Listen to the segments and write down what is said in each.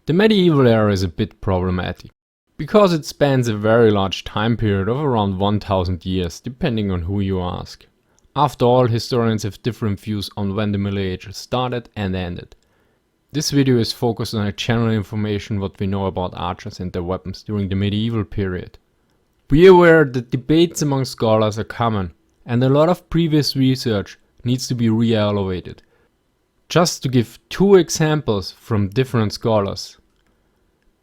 The medieval era is a bit problematic, because it spans a very large time period of around 1000 years, depending on who you ask. After all, historians have different views on when the Middle Ages started and ended. This video is focused on a general information what we know about archers and their weapons during the medieval period. Be aware that debates among scholars are common, and a lot of previous research needs to be re-evaluated. Just to give two examples from different scholars.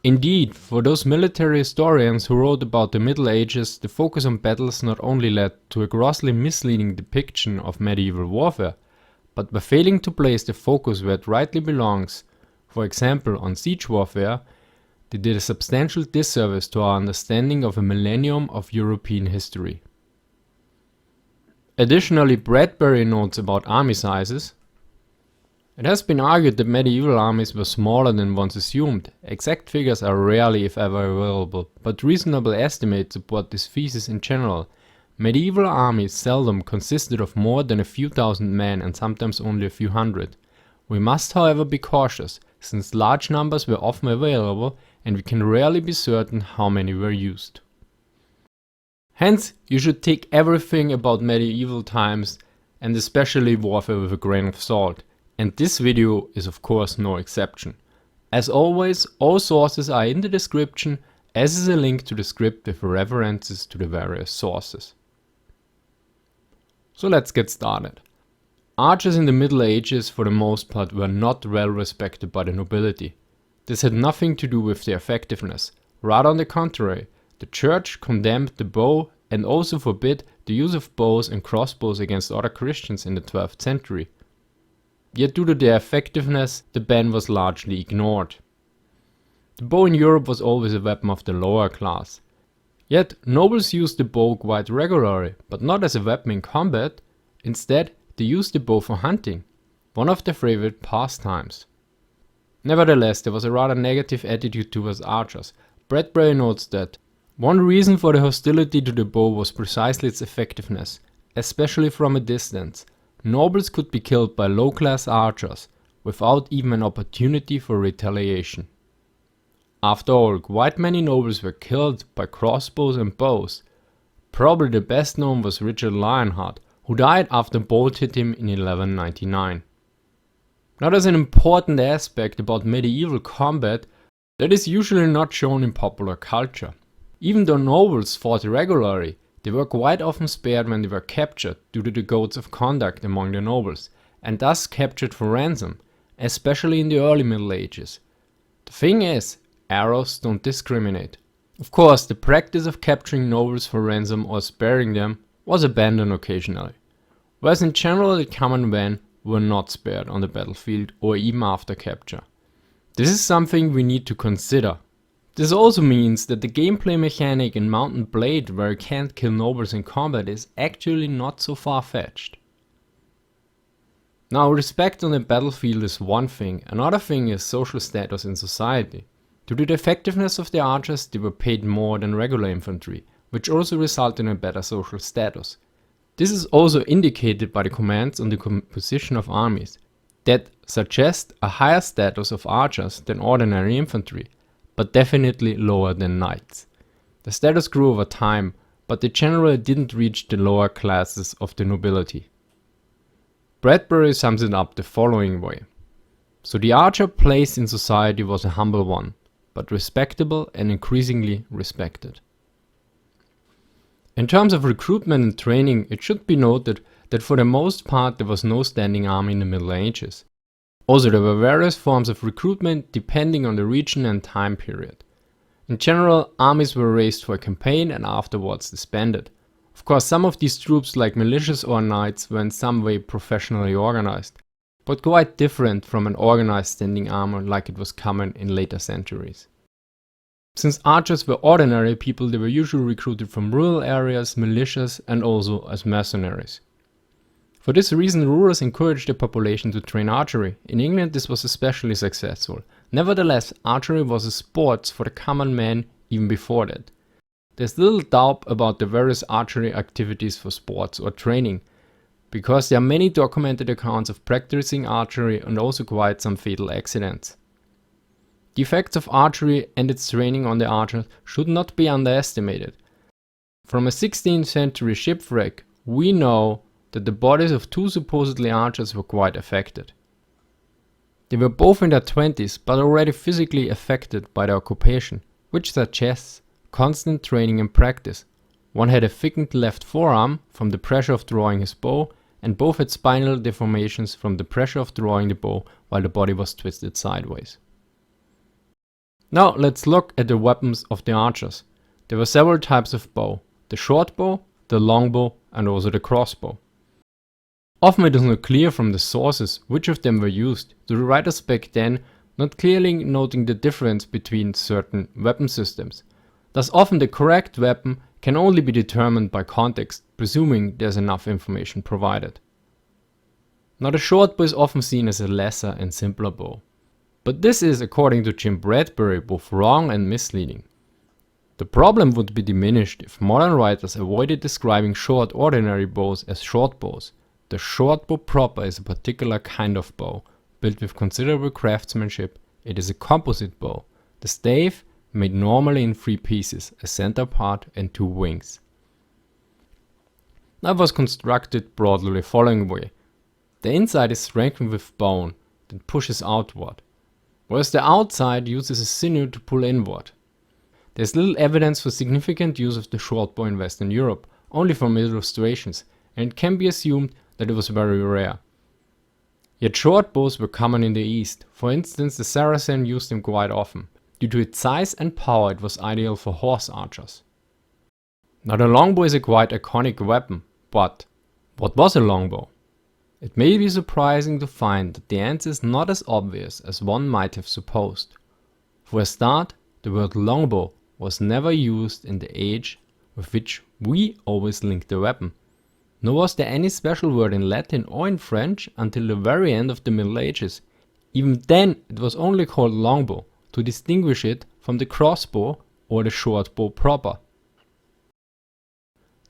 Indeed, for those military historians who wrote about the Middle Ages, the focus on battles not only led to a grossly misleading depiction of medieval warfare, but by failing to place the focus where it rightly belongs, for example on siege warfare, they did a substantial disservice to our understanding of a millennium of European history. Additionally, Bradbury notes about army sizes. It has been argued that medieval armies were smaller than once assumed. Exact figures are rarely if ever available, but reasonable estimates support this thesis in general. Medieval armies seldom consisted of more than a few thousand men and sometimes only a few hundred. We must however be cautious, since large numbers were often available and we can rarely be certain how many were used. Hence, you should take everything about medieval times and especially warfare with a grain of salt. And this video is of course no exception. As always, all sources are in the description, as is a link to the script with references to the various sources. So let's get started. Archers in the Middle Ages for the most part were not well respected by the nobility. This had nothing to do with their effectiveness. Rather on the contrary, the church condemned the bow and also forbid the use of bows and crossbows against other Christians in the 12th century. Yet due to their effectiveness, the ban was largely ignored. The bow in Europe was always a weapon of the lower class. Yet nobles used the bow quite regularly, but not as a weapon in combat. Instead, they used the bow for hunting, one of their favorite pastimes. Nevertheless, there was a rather negative attitude towards archers. Bradbury notes that one reason for the hostility to the bow was precisely its effectiveness, especially from a distance. Nobles could be killed by low-class archers, without even an opportunity for retaliation. After all, quite many nobles were killed by crossbows and bows. Probably the best known was Richard Lionheart, who died after a bolt hit him in 1199. Now there's an important aspect about medieval combat that is usually not shown in popular culture. Even though nobles fought regularly, they were quite often spared when they were captured due to the codes of conduct among the nobles, and thus captured for ransom, especially in the early Middle Ages. The thing is, arrows don't discriminate. Of course, the practice of capturing nobles for ransom or sparing them was abandoned occasionally, whereas in general the common men were not spared on the battlefield or even after capture. This is something we need to consider. This also means that the gameplay mechanic in Mount and Blade where you can't kill nobles in combat is actually not so far-fetched. Now, respect on the battlefield is one thing, another thing is social status in society. Due to the effectiveness of the archers, they were paid more than regular infantry, which also resulted in a better social status. This is also indicated by the comments on the composition of armies, that suggest a higher status of archers than ordinary infantry, but definitely lower than knights. The status grew over time, but they generally didn't reach the lower classes of the nobility. Bradbury sums it up the following way. So the archer place in society was a humble one, but respectable and increasingly respected. In terms of recruitment and training, it should be noted that for the most part there was no standing army in the Middle Ages. Also, there were various forms of recruitment depending on the region and time period. In general, armies were raised for a campaign and afterwards disbanded. Of course, some of these troops, like militias or knights, were in some way professionally organized, but quite different from an organized standing army like it was common in later centuries. Since archers were ordinary people, they were usually recruited from rural areas, militias, and also as mercenaries. For this reason, rulers encouraged their population to train archery. In England this was especially successful. Nevertheless, archery was a sport for the common man even before that. There's little doubt about the various archery activities for sports or training, because there are many documented accounts of practicing archery and also quite some fatal accidents. The effects of archery and its training on the archers should not be underestimated. From a 16th century shipwreck, we know that the bodies of two supposedly archers were quite affected. They were both in their 20s, but already physically affected by their occupation, which suggests constant training and practice. One had a thickened left forearm from the pressure of drawing his bow, and both had spinal deformations from the pressure of drawing the bow while the body was twisted sideways. Now let's look at the weapons of the archers. There were several types of bow: the short bow, the longbow, and also the crossbow. Often it is not clear from the sources which of them were used, the writers back then not clearly noting the difference between certain weapon systems. Thus often the correct weapon can only be determined by context, presuming there is enough information provided. Now the short bow is often seen as a lesser and simpler bow. But this is, according to Jim Bradbury, both wrong and misleading. The problem would be diminished if modern writers avoided describing short ordinary bows as short bows. The short bow proper is a particular kind of bow, built with considerable craftsmanship. It is a composite bow. The stave made normally in 3 pieces, a center part and 2 wings. Now it was constructed broadly the following way. The inside is strengthened with bone that pushes outward, whereas the outside uses a sinew to pull inward. There is little evidence for significant use of the short bow in Western Europe, only from illustrations, and it can be assumed that it was very rare. Yet short bows were common in the East. For instance, the Saracen used them quite often. Due to its size and power, it was ideal for horse archers. Now the longbow is a quite iconic weapon, but what was a longbow? It may be surprising to find that the answer is not as obvious as one might have supposed. For a start, the word longbow was never used in the age with which we always link the weapon. Nor was there any special word in Latin or in French until the very end of the Middle Ages. Even then it was only called longbow to distinguish it from the crossbow or the short bow proper.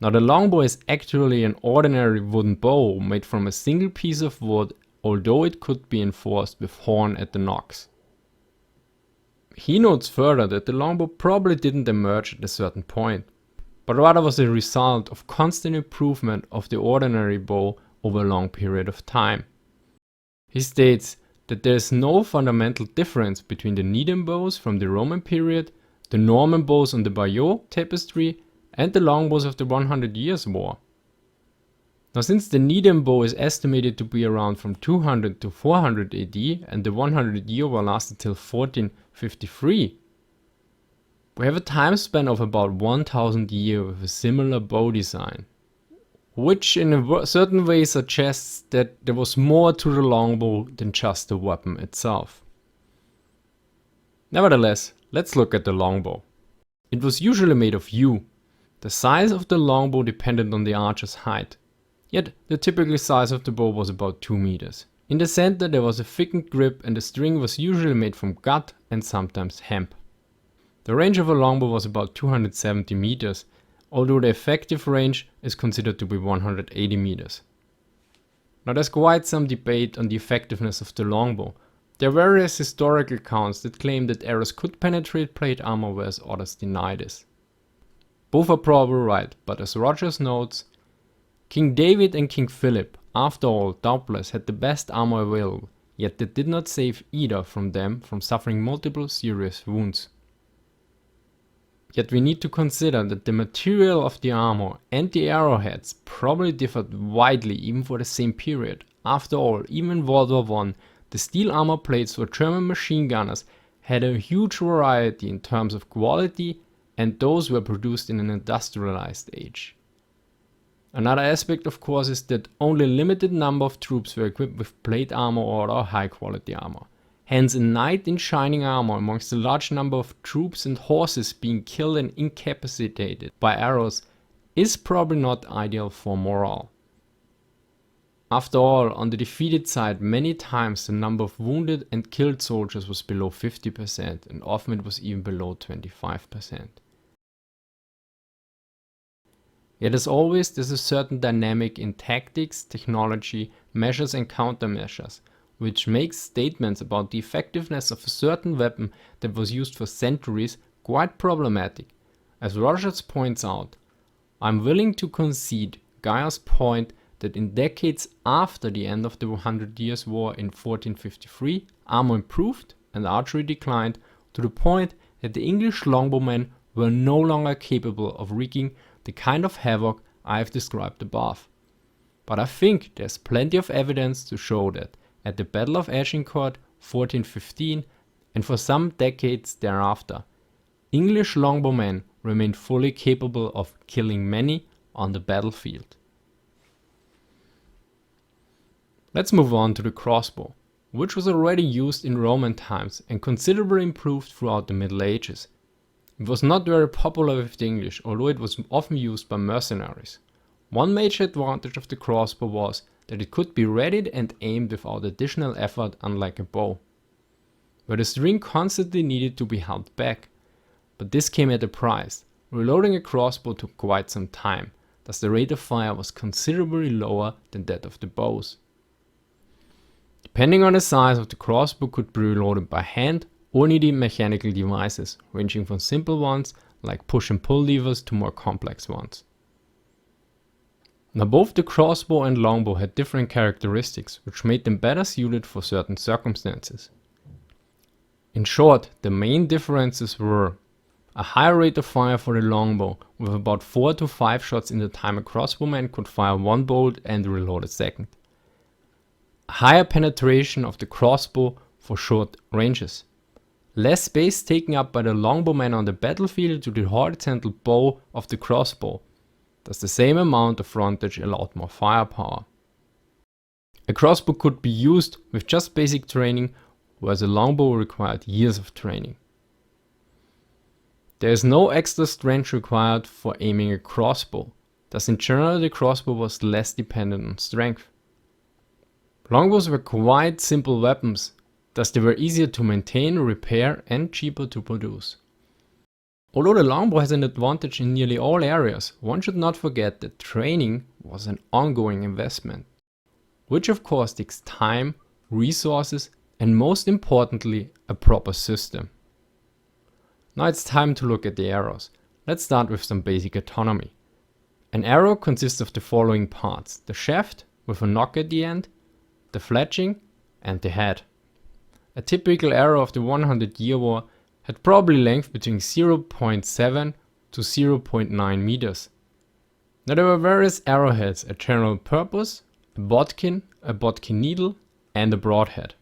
Now the longbow is actually an ordinary wooden bow made from a single piece of wood, although it could be enforced with horn at the nocks. He notes further that the longbow probably didn't emerge at a certain point, but rather was a result of constant improvement of the ordinary bow over a long period of time. He states that there is no fundamental difference between the Needham bows from the Roman period, the Norman bows on the Bayeux tapestry, and the longbows of the 100 Years' War. Now since the Needham bow is estimated to be around from 200 to 400 AD and the 100-year war lasted till 1453, we have a time span of about 1000 years with a similar bow design, which in a certain way suggests that there was more to the longbow than just the weapon itself. Nevertheless, let's look at the longbow. It was usually made of yew. The size of the longbow depended on the archer's height, yet the typical size of the bow was about 2 meters. In the center there was a thickened grip and the string was usually made from gut and sometimes hemp. The range of a longbow was about 270 meters, although the effective range is considered to be 180 meters. Now there's quite some debate on the effectiveness of the longbow. There are various historical accounts that claim that arrows could penetrate plate armor, whereas others deny this. Both are probably right, but as Rogers notes, King David and King Philip, after all, doubtless had the best armor available, yet that did not save either from them from suffering multiple serious wounds. Yet we need to consider that the material of the armor and the arrowheads probably differed widely even for the same period. After all, even in World War I, the steel armor plates for German machine gunners had a huge variety in terms of quality, and those were produced in an industrialized age. Another aspect of course is that only a limited number of troops were equipped with plate armor or other high quality armor. Hence a knight in shining armor amongst a large number of troops and horses being killed and incapacitated by arrows is probably not ideal for morale. After all, on the defeated side many times the number of wounded and killed soldiers was below 50% and often it was even below 25%. Yet as always there's a certain dynamic in tactics, technology, measures and countermeasures. which makes statements about the effectiveness of a certain weapon that was used for centuries quite problematic. As Rogers points out, I'm willing to concede Guyer's point that in decades after the end of the 100 Years' War in 1453, armor improved and archery declined to the point that the English longbowmen were no longer capable of wreaking the kind of havoc I have described above. But I think there's plenty of evidence to show that at the Battle of Agincourt 1415 and for some decades thereafter, English longbowmen remained fully capable of killing many on the battlefield. Let's move on to the crossbow, which was already used in Roman times and considerably improved throughout the Middle Ages. It was not very popular with the English, although it was often used by mercenaries. One major advantage of the crossbow was that it could be readied and aimed without additional effort, unlike a bow, where the string constantly needed to be held back. But this came at a price. Reloading a crossbow took quite some time, thus the rate of fire was considerably lower than that of the bows. Depending on the size of the crossbow, could be reloaded by hand or needed mechanical devices, ranging from simple ones like push and pull levers to more complex ones. Now both the crossbow and longbow had different characteristics, which made them better suited for certain circumstances. In short, the main differences were a higher rate of fire for the longbow, with about 4 to 5 shots in the time a crossbowman could fire one bolt and reload a second. A higher penetration of the crossbow for short ranges. Less space taken up by the longbowman on the battlefield to the horizontal bow of the crossbow. Thus the same amount of frontage allowed more firepower. A crossbow could be used with just basic training, whereas a longbow required years of training. There is no extra strength required for aiming a crossbow, thus in general the crossbow was less dependent on strength. Longbows were quite simple weapons, thus they were easier to maintain, repair and cheaper to produce. Although the longbow has an advantage in nearly all areas, one should not forget that training was an ongoing investment, which of course takes time, resources and most importantly a proper system. Now it's time to look at the arrows. Let's start with some basic autonomy. An arrow consists of the following parts: the shaft with a nock at the end, the fletching and the head. A typical arrow of the 100-Year War had probably length between 0.7 to 0.9 meters. Now there were various arrowheads, a general purpose, a bodkin needle and a broadhead.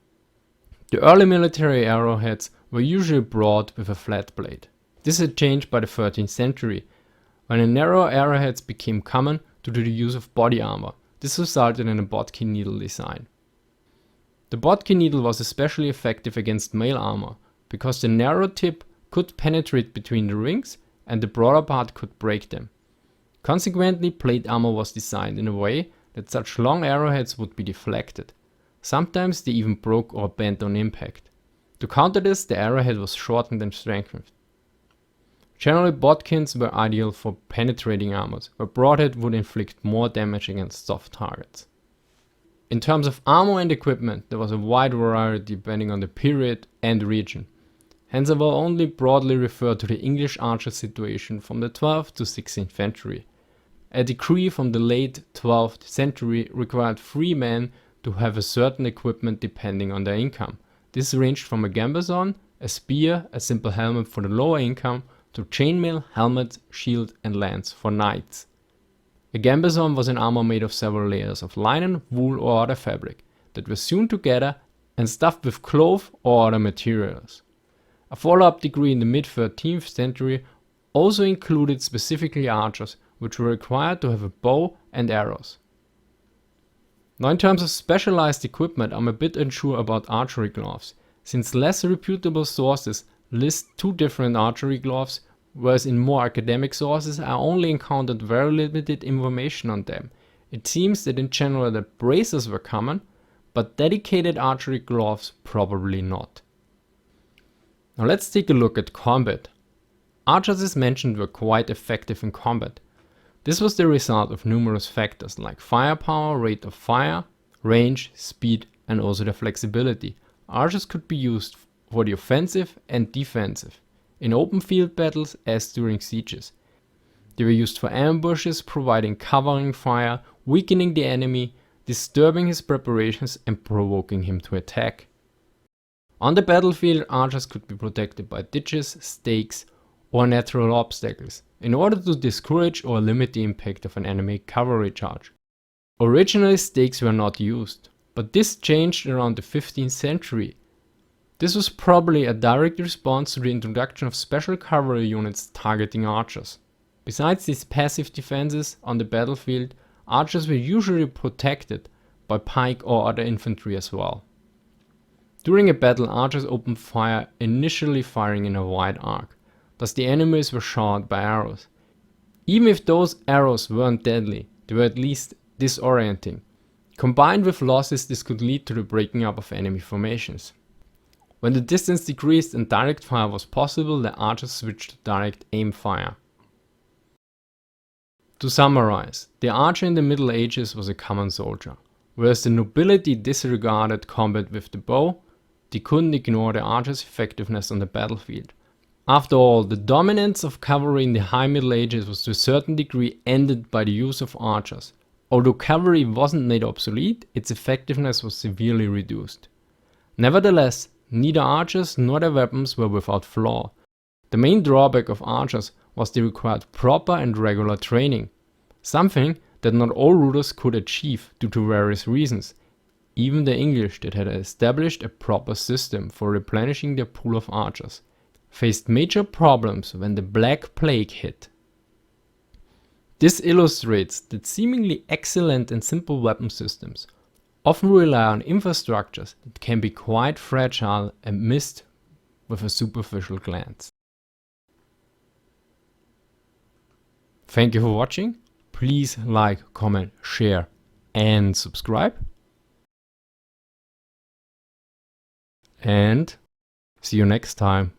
The early military arrowheads were usually broad with a flat blade. This had changed by the 13th century, when narrow arrowheads became common due to the use of body armor. This resulted in a bodkin needle design. The bodkin needle was especially effective against mail armor, because the narrow tip could penetrate between the rings and the broader part could break them. Consequently, plate armor was designed in a way that such long arrowheads would be deflected. Sometimes they even broke or bent on impact. To counter this, the arrowhead was shortened and strengthened. Generally, bodkins were ideal for penetrating armors, where broadhead would inflict more damage against soft targets. In terms of armor and equipment, there was a wide variety depending on the period and region. Hence I will only broadly refer to the English archer situation from the 12th to 16th century. A decree from the late 12th century required free men to have a certain equipment depending on their income. This ranged from a gambeson, a spear, a simple helmet for the lower income, to chainmail, helmet, shield and lance for knights. A gambeson was an armor made of several layers of linen, wool or other fabric that were sewn together and stuffed with cloth or other materials. A follow-up degree in the mid-13th century also included specifically archers, which were required to have a bow and arrows. Now in terms of specialized equipment, I'm a bit unsure about archery gloves, since less reputable sources list 2 different archery gloves, whereas in more academic sources I only encountered very limited information on them. It seems that in general the bracers were common, but dedicated archery gloves probably not. Now let's take a look at combat. Archers, as mentioned, were quite effective in combat. This was the result of numerous factors like firepower, rate of fire, range, speed and also their flexibility. Archers could be used for the offensive and defensive, in open field battles as during sieges. They were used for ambushes, providing covering fire, weakening the enemy, disturbing his preparations and provoking him to attack. On the battlefield, archers could be protected by ditches, stakes, or natural obstacles, in order to discourage or limit the impact of an enemy cavalry charge. Originally, stakes were not used, but this changed around the 15th century. This was probably a direct response to the introduction of special cavalry units targeting archers. Besides these passive defenses on the battlefield, archers were usually protected by pike or other infantry as well. During a battle, archers opened fire, initially firing in a wide arc, thus the enemies were shot by arrows. Even if those arrows weren't deadly, they were at least disorienting. Combined with losses, this could lead to the breaking up of enemy formations. When the distance decreased and direct fire was possible, the archers switched to direct aim fire. To summarize, the archer in the Middle Ages was a common soldier. Whereas the nobility disregarded combat with the bow, they couldn't ignore the archer's effectiveness on the battlefield. After all, the dominance of cavalry in the High Middle Ages was to a certain degree ended by the use of archers. Although cavalry wasn't made obsolete, its effectiveness was severely reduced. Nevertheless, neither archers nor their weapons were without flaw. The main drawback of archers was they required proper and regular training, something that not all rulers could achieve due to various reasons. Even the English, that had established a proper system for replenishing their pool of archers, faced major problems when the Black Plague hit. This illustrates that seemingly excellent and simple weapon systems often rely on infrastructures that can be quite fragile and missed with a superficial glance. Thank you for watching. Please like, comment, share and subscribe. And see you next time.